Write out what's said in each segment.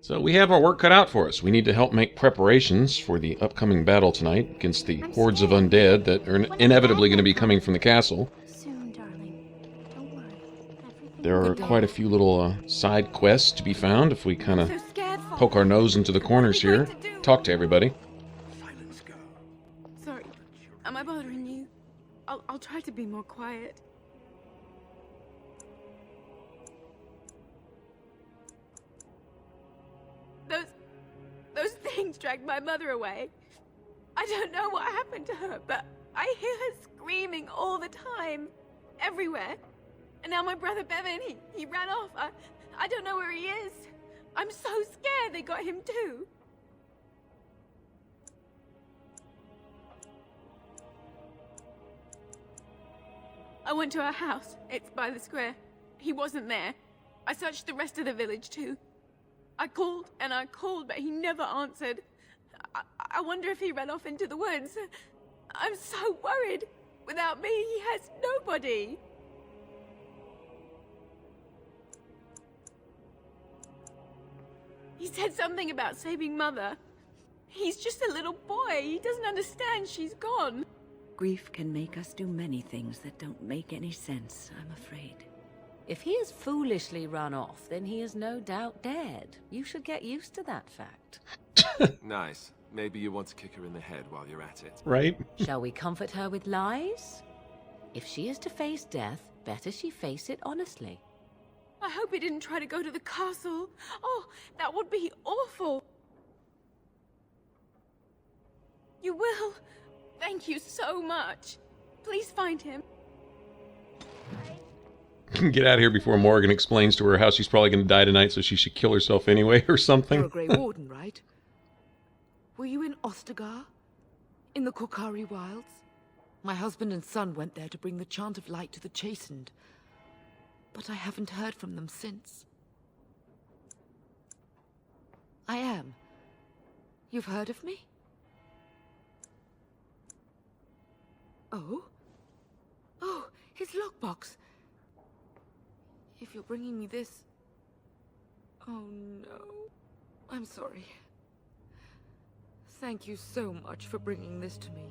So we have our work cut out for us. We need to help make preparations for the upcoming battle tonight against the hordes of undead that are inevitably going to be coming from the castle. Soon, darling. Don't worry. Everything There will are be quite a few little side quests to be found if we kind of So scared, Father. poke our nose into the corners What are we here. going to do? Talk to everybody. Silence, girl. Sorry. Am I bothering you? I'll try to be more quiet. Those things dragged my mother away. I don't know what happened to her, but I hear her screaming all the time. Everywhere. And now my brother Bevan, he ran off. I don't know where he is. I'm so scared they got him too. I went to our house. It's by the square. He wasn't there. I searched the rest of the village too. I called and I called, but he never answered. I wonder if he ran off into the woods. I'm so worried. Without me, he has nobody. He said something about saving Mother. He's just a little boy. He doesn't understand she's gone. Grief can make us do many things that don't make any sense, I'm afraid. If he has foolishly run off, then he is no doubt dead. You should get used to that fact. Nice. Maybe you want to kick her in the head while you're at it. Right? Shall we comfort her with lies? If she is to face death, better she face it honestly. I hope he didn't try to go to the castle. Oh, that would be awful. You will. Thank you so much. Please find him. Get out of here before Morgan explains to her how she's probably going to die tonight, so she should kill herself anyway or something. You're a Grey Warden, right? Were you in Ostagar? In the Korkari Wilds? My husband and son went there to bring the chant of light to the chastened. But I haven't heard from them since. I am. You've heard of me? Oh? Oh, his lockbox. If you're bringing me this... Oh no. I'm sorry. Thank you so much for bringing this to me.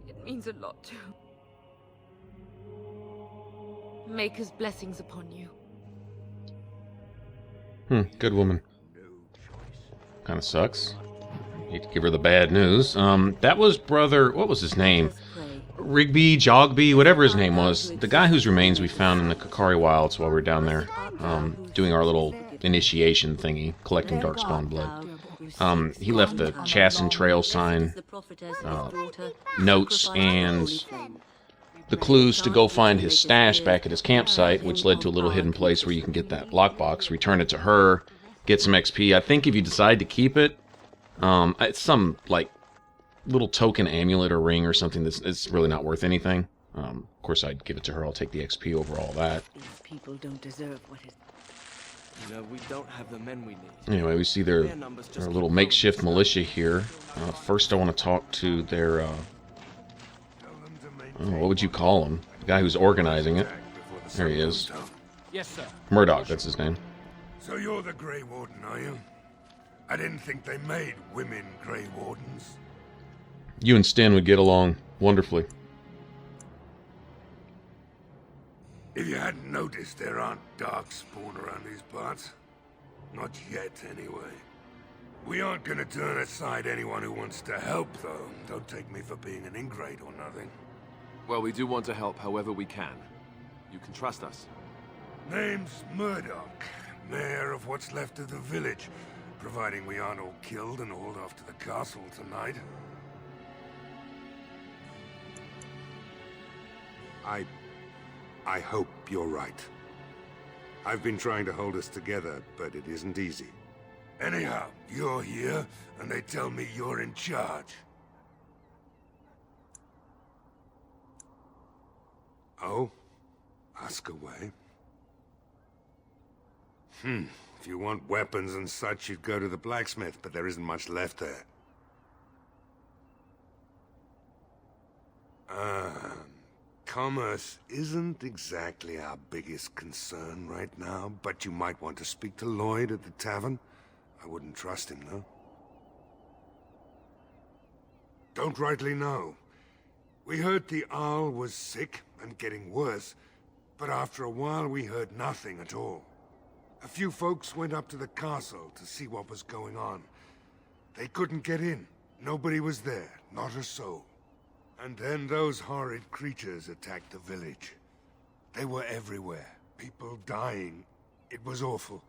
It means a lot to... Maker's blessings upon you. Good woman. Kind of sucks. Hate to give her the bad news. That was brother... What was his name? Rigby, Jogby, whatever his name was. The guy whose remains we found in the Kakari Wilds while we were down there. Doing our little initiation thingy. Collecting Darkspawn blood. He left the Chasen Trail sign, notes, and the clues to go find his stash back at his campsite, which led to a little hidden place where you can get that lockbox, return it to her, get some XP. I think if you decide to keep it, it's some, like, little token amulet or ring or something it's really not worth anything. Of course, I'd give it to her. I'll take the XP over all that. These people don't deserve what is... You know, we don't have the men we need. Anyway, we see their little makeshift militia here. First, I want to talk to their... what would you call him? The guy who's organizing it. There he is. Yes, sir. Murdock, that's his name. So you're the Grey Warden, are you? I didn't think they made women Grey Wardens. You and Sten would get along wonderfully. If you hadn't noticed, there aren't darkspawn around these parts. Not yet, anyway. We aren't gonna turn aside anyone who wants to help, though. Don't take me for being an ingrate or nothing. Well, we do want to help however we can. You can trust us. Name's Murdock, mayor of what's left of the village, providing we aren't all killed and hauled off to the castle tonight. I hope you're right. I've been trying to hold us together, but it isn't easy. Anyhow, you're here, and they tell me you're in charge. Oh? Ask away. If you want weapons and such, you'd go to the blacksmith, but there isn't much left there. Commerce isn't exactly our biggest concern right now, but you might want to speak to Lloyd at the tavern. I wouldn't trust him, though. Don't rightly know. We heard the Arl was sick and getting worse, but after a while we heard nothing at all. A few folks went up to the castle to see what was going on. They couldn't get in. Nobody was there, not a soul. And then those horrid creatures attacked the village. They were everywhere, people dying. It was awful.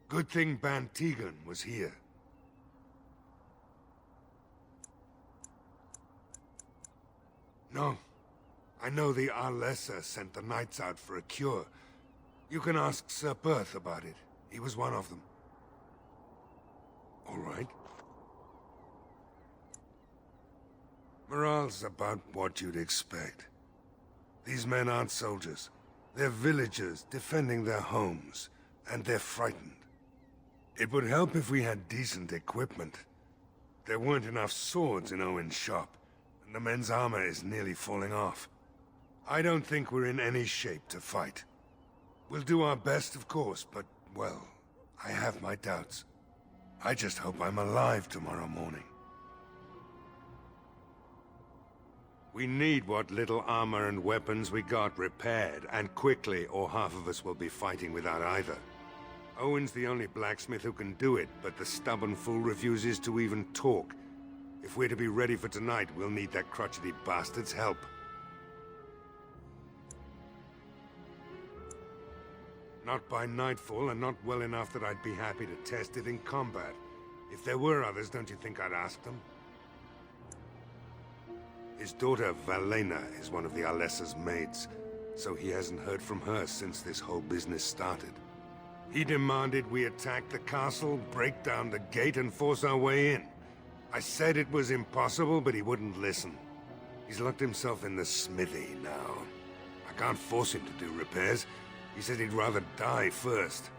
Good thing Ban Tegan was here. No. I know the Arlessa sent the knights out for a cure. You can ask Sir Perth about it. He was one of them. All right. Morale's about what you'd expect. These men aren't soldiers. They're villagers defending their homes, and they're frightened. It would help if we had decent equipment. There weren't enough swords in Owen's shop, and the men's armor is nearly falling off. I don't think we're in any shape to fight. We'll do our best, of course, but, well, I have my doubts. I just hope I'm alive tomorrow morning. We need what little armor and weapons we got repaired, and quickly, or half of us will be fighting without either. Owen's the only blacksmith who can do it, but the stubborn fool refuses to even talk. If we're to be ready for tonight, we'll need that crotchety bastard's help. Not by nightfall, and not well enough that I'd be happy to test it in combat. If there were others, don't you think I'd ask them? His daughter, Valena, is one of the Arlessa's maids, so he hasn't heard from her since this whole business started. He demanded we attack the castle, break down the gate, and force our way in. I said it was impossible, but he wouldn't listen. He's locked himself in the smithy now. I can't force him to do repairs. He said he'd rather die first.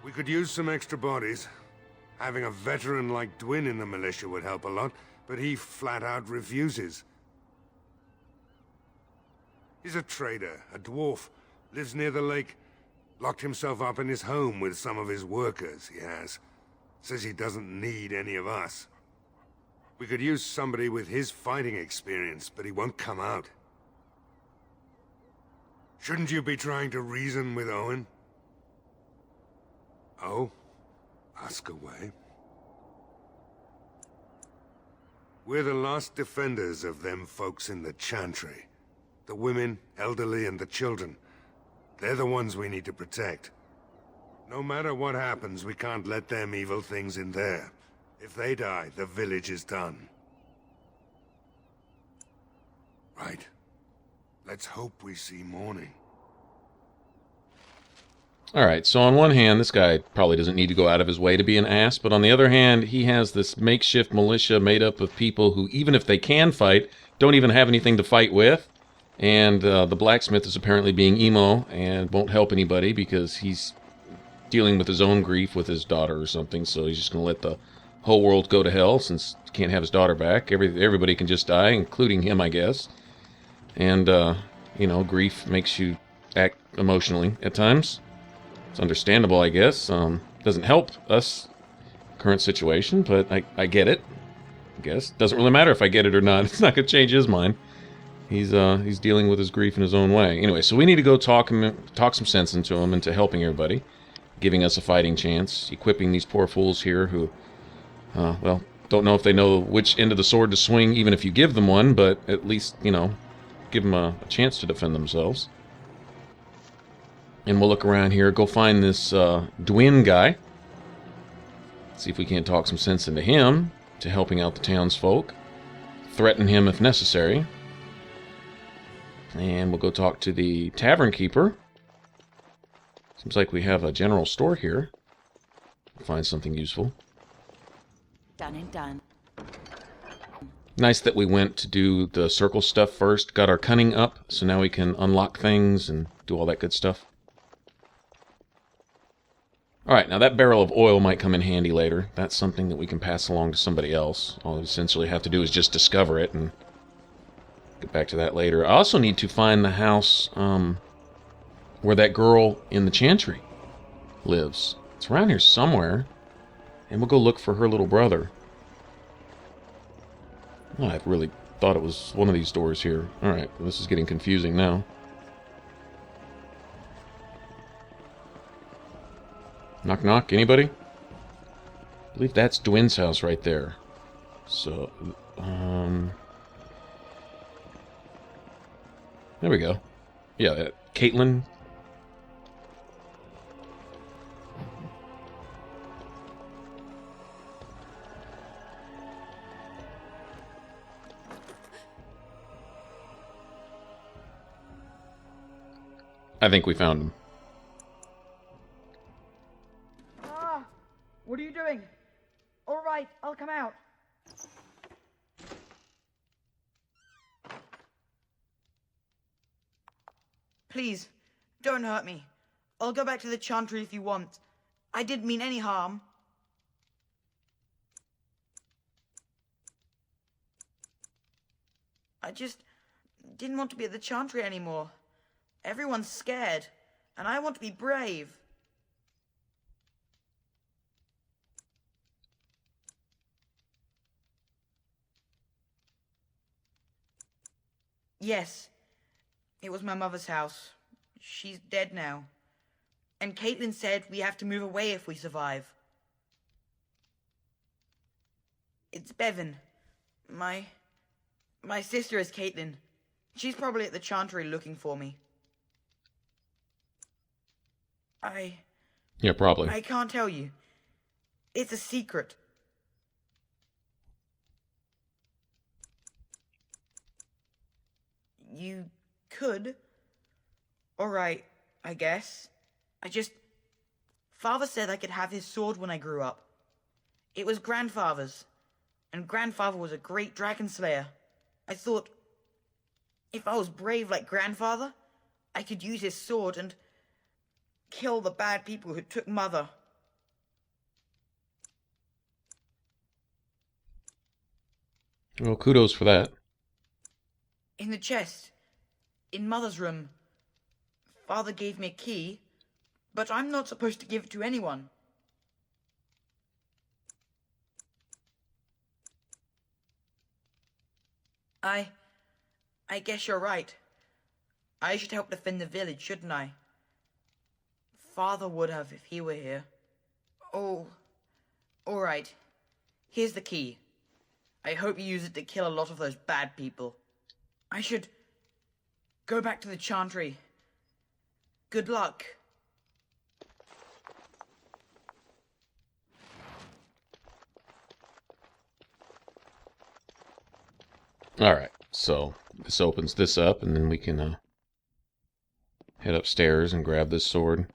We could use some extra bodies. Having a veteran like Dwin in the militia would help a lot, but he flat out refuses. He's a trader, a dwarf, lives near the lake. Locked himself up in his home with some of his workers, he has. Says he doesn't need any of us. We could use somebody with his fighting experience, but he won't come out. Shouldn't you be trying to reason with Owen? Oh? Ask away. We're the last defenders of them folks in the Chantry. The women, elderly, and the children. They're the ones we need to protect. No matter what happens, we can't let them evil things in there. If they die, the village is done. Right. Let's hope we see morning. Alright, so on one hand, this guy probably doesn't need to go out of his way to be an ass, but on the other hand, he has this makeshift militia made up of people who, even if they can fight, don't even have anything to fight with. And the blacksmith is apparently being emo and won't help anybody because he's dealing with his own grief with his daughter or something, so he's just going to let the whole world go to hell since he can't have his daughter back. Everybody can just die, including him, I guess. And, you know, grief makes you act emotionally at times. It's understandable, I guess. Doesn't help us, current situation, but I get it. I guess. Doesn't really matter if I get it or not. It's not going to change his mind. He's dealing with his grief in his own way. Anyway, so we need to go talk some sense into him, into helping everybody, giving us a fighting chance, equipping these poor fools here who, well, don't know if they know which end of the sword to swing, even if you give them one, but at least, you know, give them a chance to defend themselves. And we'll look around here, go find this Dwin guy. See if we can't talk some sense into him, to helping out the townsfolk. Threaten him if necessary. And we'll go talk to the tavern keeper. Seems like we have a general store here. Find something useful. Done and done. Nice that we went to do the circle stuff first. Got our cunning up, so now we can unlock things and do all that good stuff. Alright, now that barrel of oil might come in handy later. That's something that we can pass along to somebody else. All we essentially have to do is just discover it and get back to that later. I also need to find the house where that girl in the chantry lives. It's around here somewhere. And we'll go look for her little brother. Oh, I really thought it was one of these doors here. Alright, well, this is getting confusing now. Knock knock, anybody? I believe that's Dwin's house right there. So, there we go. Yeah, Caitlin. I think we found him. What are you doing? All right, I'll come out. Please, don't hurt me. I'll go back to the Chantry if you want. I didn't mean any harm. I just didn't want to be at the Chantry anymore. Everyone's scared, and I want to be brave. Yes, it was my mother's house. She's dead now. And Caitlin said we have to move away if we survive. It's Bevan. My sister is Caitlin. She's probably at the Chantry looking for me. Yeah, probably. I can't tell you. It's a secret. You could. Alright, I guess. Father said I could have his sword when I grew up. It was Grandfather's. And Grandfather was a great dragon slayer. I thought, if I was brave like Grandfather, I could use his sword and kill the bad people who took Mother. Well, kudos for that. In the chest. In Mother's room. Father gave me a key, but I'm not supposed to give it to anyone. I guess you're right. I should help defend the village, shouldn't I? Father would have if he were here. Oh, alright. Here's the key. I hope you use it to kill a lot of those bad people. I should go back to the Chantry. Good luck. Alright, so this opens this up, and then we can head upstairs and grab this sword.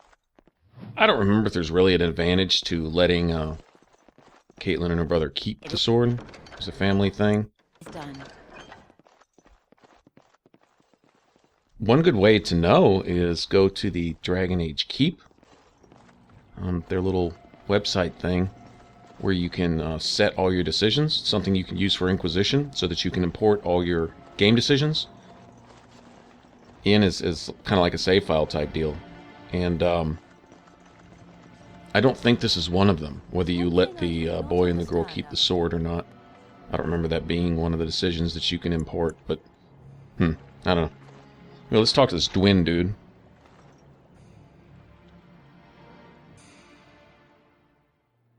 I don't remember if there's really an advantage to letting Caitlin and her brother keep the sword. It's a family thing. Done. One good way to know is go to the Dragon Age Keep, their little website thing, where you can set all your decisions, something you can use for Inquisition, so that you can import all your game decisions in is kind of like a save file type deal. And I don't think this is one of them, whether you let the boy and the girl keep the sword or not. I don't remember that being one of the decisions that you can import, but I don't know. Well, let's talk to this Dwin dude.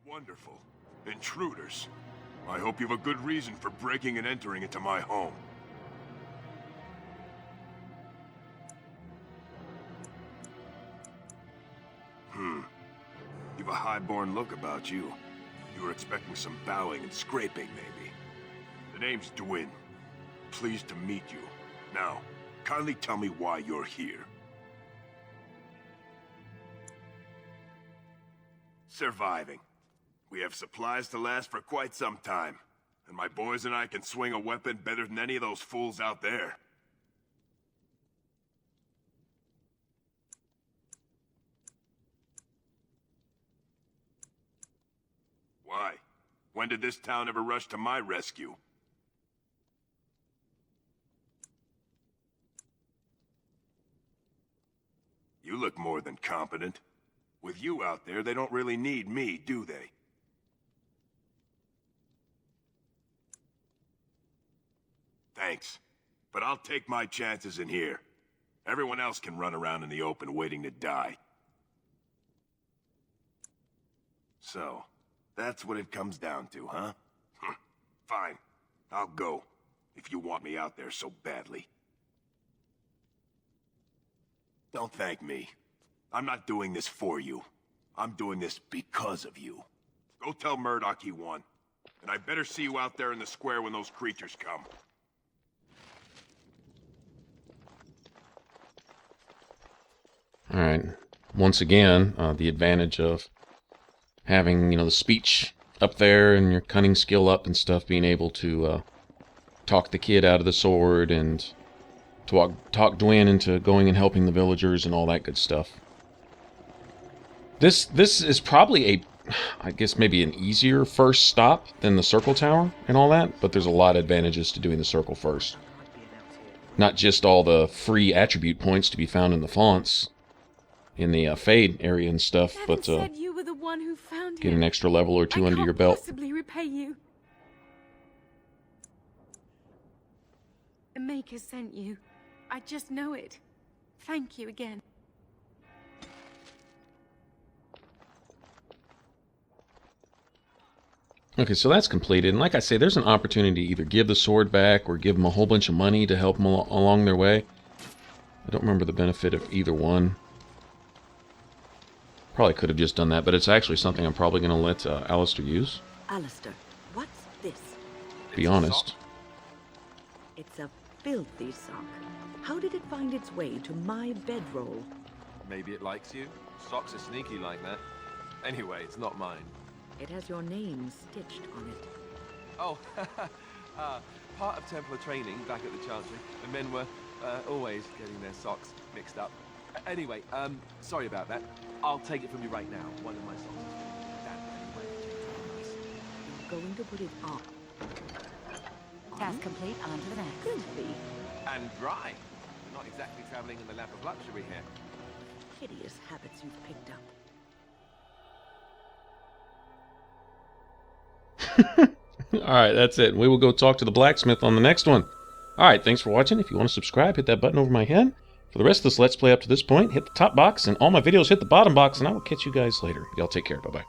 Wonderful. Intruders. I hope you have a good reason for breaking and entering into my home. You've a high-born look about you. You were expecting some bowing and scraping, maybe. The name's Dwin. Pleased to meet you. Now, kindly tell me why you're here. Surviving. We have supplies to last for quite some time. And my boys and I can swing a weapon better than any of those fools out there. Why? When did this town ever rush to my rescue? You look more than competent. With you out there, they don't really need me, do they? Thanks. But I'll take my chances in here. Everyone else can run around in the open waiting to die. So, that's what it comes down to, huh? Fine. I'll go. If you want me out there so badly. Don't thank me. I'm not doing this for you. I'm doing this because of you. Go tell Murdock he won. And I better see you out there in the square when those creatures come. Alright. Once again, the advantage of having, the speech up there and your cunning skill up and stuff, being able to talk the kid out of the sword and talk Dwayne into going and helping the villagers and all that good stuff. This is probably I guess maybe an easier first stop than the circle tower and all that, but there's a lot of advantages to doing the circle first. Not just all the free attribute points to be found in the fonts, in the Fade area and stuff, Dad but said you were the one who found get him. an extra level or two under your belt. I can't possibly repay you. The Maker sent you. I just know it. Thank you again. Okay, so that's completed, and like I say, there's an opportunity to either give the sword back or give them a whole bunch of money to help them along their way. I don't remember the benefit of either one. Probably could have just done that, but it's actually something I'm probably going to let Alistair use. Alistair, what's this? Be honest. It's a filthy sock. How did it find its way to my bedroll? Maybe it likes you. Socks are sneaky like that. Anyway, it's not mine. It has your name stitched on it. Oh, part of Templar training back at the Chancery. The men were always getting their socks mixed up. Anyway, sorry about that. I'll take it from you right now. One of my socks is that anyway. You're going to put it on. Task complete. On to the next. Could be. And dry. We're not exactly traveling in the lap of luxury here. Hideous habits you've picked up. Alright, that's it. We will go talk to the blacksmith on the next one. Alright, thanks for watching. If you want to subscribe, hit that button over my head. For the rest of this Let's Play up to this point, hit the top box, and all my videos hit the bottom box, and I will catch you guys later. Y'all take care. Bye-bye.